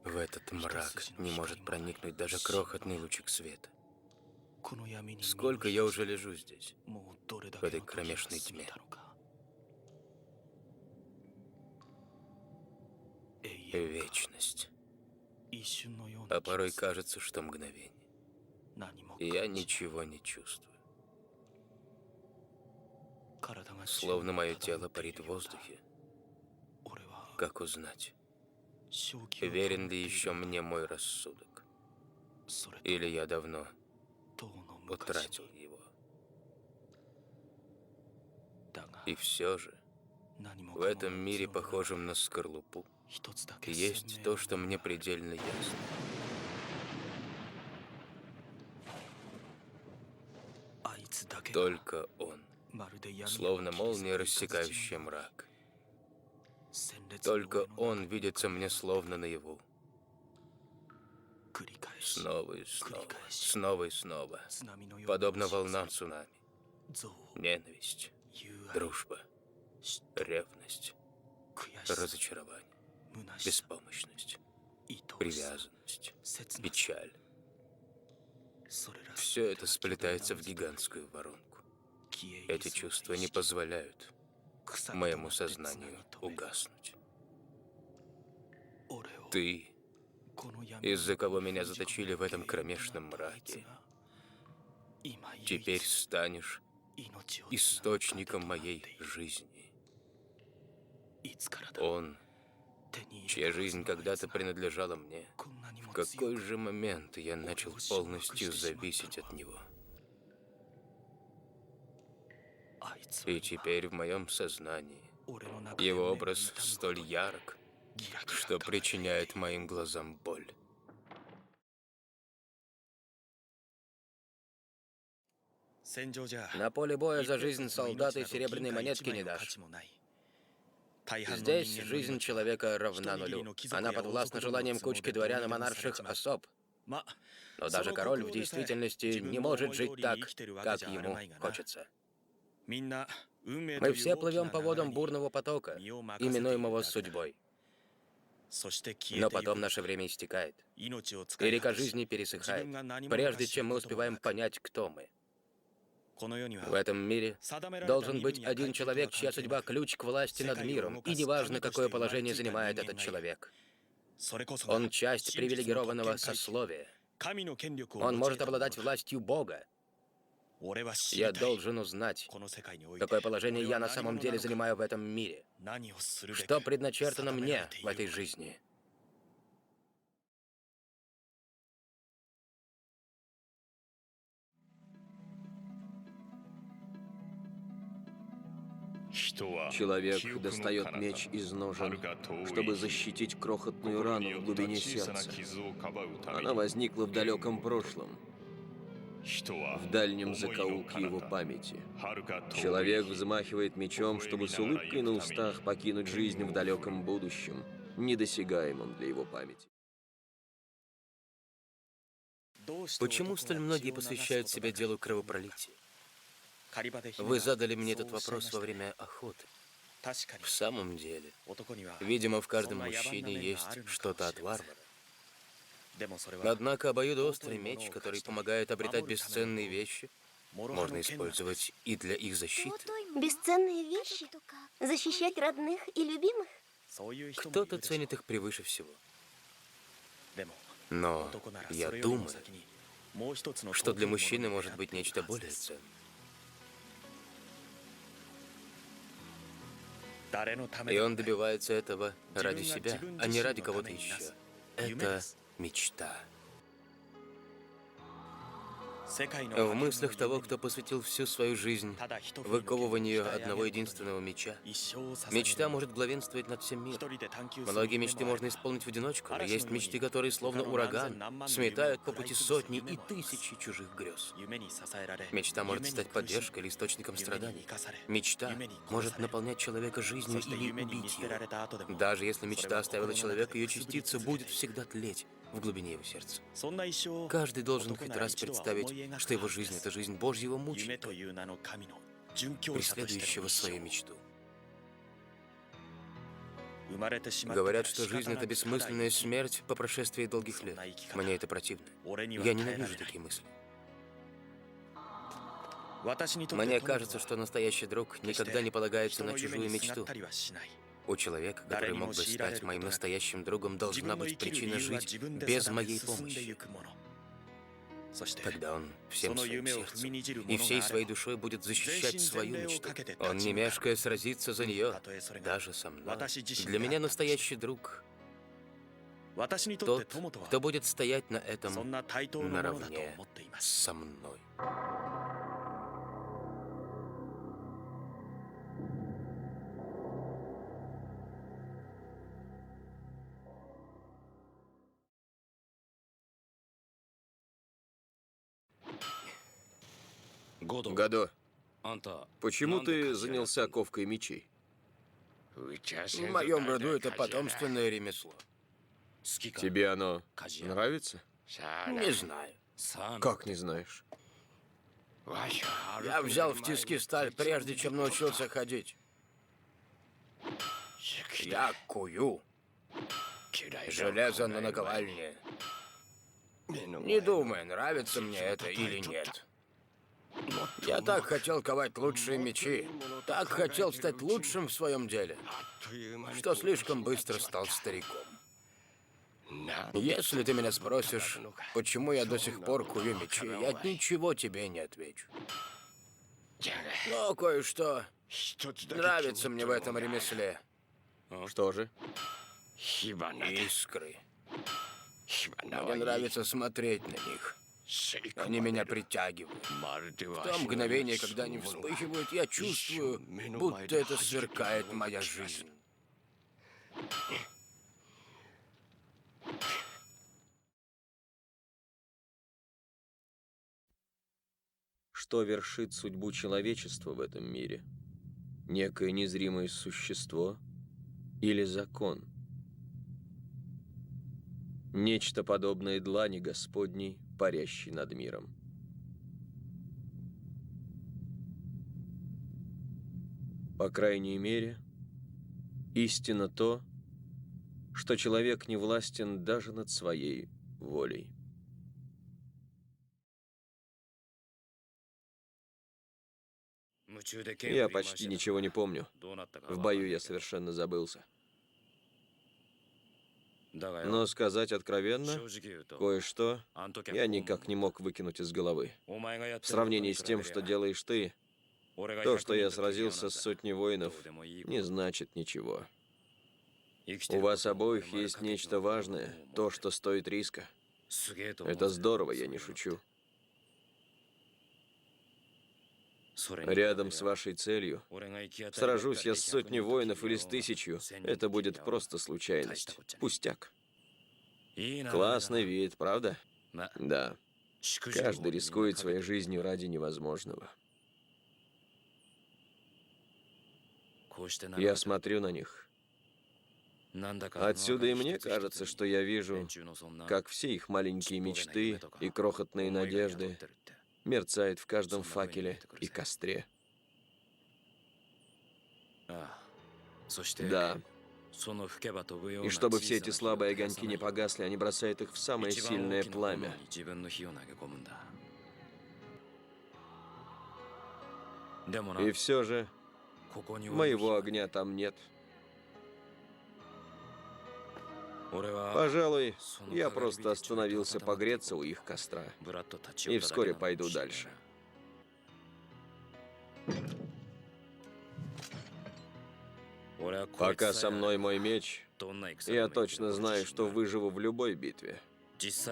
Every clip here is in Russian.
В этот мрак не может проникнуть даже крохотный лучик света. Сколько я уже лежу здесь, в этой кромешной тьме. Вечность. А порой кажется, что мгновение. И я ничего не чувствую. Словно мое тело парит в воздухе. Как узнать, верен ли еще мне мой рассудок? Или я давно утратил его? И все же, в этом мире, похожем на скорлупу, есть то, что мне предельно ясно. Только он, словно молния, рассекающая мрак. Только он видится мне словно наяву. Снова и снова, снова и снова, подобно волнам цунами. Ненависть, дружба, ревность, разочарование, беспомощность, привязанность, печаль. Все это сплетается в гигантскую воронку. Эти чувства не позволяют моему сознанию угаснуть. Ты, из-за кого меня заточили в этом кромешном мраке, теперь станешь источником моей жизни. Он, чья жизнь когда-то принадлежала мне, в какой же момент я начал полностью зависеть от него? И теперь в моем сознании его образ столь ярок, что причиняет моим глазам боль. На поле боя за жизнь солдата и серебряной монетки не дашь. Здесь жизнь человека равна нулю. Она подвластна желаниям кучки дворян и монарших особ. Но даже король в действительности не может жить так, как ему хочется. Мы все плывем по водам бурного потока, именуемого судьбой. Но потом наше время истекает, и река жизни пересыхает, прежде чем мы успеваем понять, кто мы. В этом мире должен быть один человек, чья судьба – ключ к власти над миром, и неважно, какое положение занимает этот человек. Он часть привилегированного сословия. Он может обладать властью Бога. Я должен узнать, какое положение я на самом деле занимаю в этом мире. Что предначертано мне в этой жизни. Человек достает меч из ножен, чтобы защитить крохотную рану в глубине сердца. Она возникла в далеком прошлом, в дальнем закоулке его памяти. Человек взмахивает мечом, чтобы с улыбкой на устах покинуть жизнь в далеком будущем, недосягаемом для его памяти. Почему столь многие посвящают себя делу кровопролития? Вы задали мне этот вопрос во время охоты. В самом деле, видимо, в каждом мужчине есть что-то от варвара. Однако обоюдоострый меч, который помогает обретать бесценные вещи, можно использовать и для их защиты. Бесценные вещи? Защищать родных и любимых? Кто-то ценит их превыше всего. Но я думаю, что для мужчины может быть нечто более ценное. И он добивается этого ради себя, а не ради кого-то еще. Это мечта. В мыслях того, кто посвятил всю свою жизнь выковыванию одного единственного меча, мечта может главенствовать над всем миром. Многие мечты можно исполнить в одиночку, но есть мечты, которые, словно ураган, сметают по пути сотни и тысячи чужих грез. Мечта может стать поддержкой или источником страданий. Мечта может наполнять человека жизнью или убить его. Даже если мечта оставила человека, ее частица будет всегда тлеть в глубине его сердца. Каждый должен хоть раз представить, что его жизнь — это жизнь Божьего мученика, преследующего свою мечту. Говорят, что жизнь — это бессмысленная смерть по прошествии долгих лет. Мне это противно. Я ненавижу такие мысли. Мне кажется, что настоящий друг никогда не полагается на чужую мечту. У человека, который мог бы стать моим настоящим другом, должна быть причина жить без моей помощи. Тогда он всем своим сердцем и всей своей душой будет защищать свою мечту. Он, не мешкая, сразится за нее, даже со мной. Для меня настоящий друг — тот, кто будет стоять на этом наравне со мной. Годо, почему ты занялся ковкой мечей? В моем роду это потомственное ремесло. Тебе оно нравится? Не знаю. Как не знаешь? Я взял в тиски сталь, прежде чем научился ходить. Я кую железо на наковальне. Не думай, нравится мне это или нет. Я так хотел ковать лучшие мечи, так хотел стать лучшим в своем деле, что слишком быстро стал стариком. Если ты меня спросишь, почему я до сих пор кую мечи, я ничего тебе не отвечу. Но кое-что нравится мне в этом ремесле. Что же? Искры. Мне нравится смотреть на них. Они меня притягивают. В то мгновение, когда они вспыхивают, я чувствую, будто это сверкает моя жизнь. Что вершит судьбу человечества в этом мире? Некое незримое существо или закон? Нечто подобное длани Господней, парящей над миром. По крайней мере, истина то, что человек не властен даже над своей волей. Я почти ничего не помню. В бою я совершенно забылся. Но сказать откровенно, кое-что я никак не мог выкинуть из головы. В сравнении с тем, что делаешь ты, то, что я сразился с сотней воинов, не значит ничего. У вас обоих есть нечто важное, то, что стоит риска. Это здорово, я не шучу. Рядом с вашей целью, сражусь я с сотней воинов или с 1000, это будет просто случайность. Пустяк. Классный вид, правда? Да. Каждый рискует своей жизнью ради невозможного. Я смотрю на них. Отсюда и мне кажется, что я вижу, как все их маленькие мечты и крохотные надежды мерцает в каждом факеле и костре. Да. И чтобы все эти слабые огоньки не погасли, они бросают их в самое сильное пламя. И все же моего огня там нет. Пожалуй, я просто остановился погреться у их костра. И вскоре пойду дальше. Пока со мной мой меч, я точно знаю, что выживу в любой битве.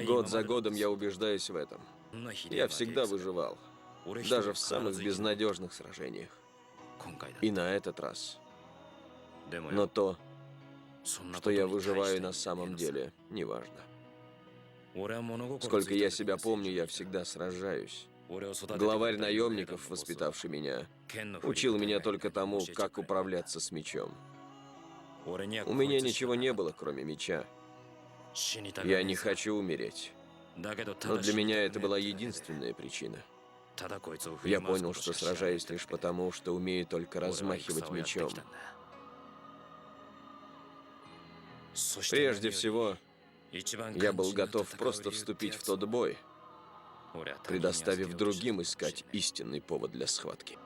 Год за годом я убеждаюсь в этом. Я всегда выживал, даже в самых безнадежных сражениях. И на этот раз. Но то, что я выживаю на самом деле, неважно. Сколько я себя помню, я всегда сражаюсь. Главарь наемников, воспитавший меня, учил меня только тому, как управляться с мечом. У меня ничего не было, кроме меча. Я не хочу умереть. Но для меня это была единственная причина. Я понял, что сражаюсь лишь потому, что умею только размахивать мечом. Прежде всего, я был готов просто вступить в тот бой, предоставив другим искать истинный повод для схватки.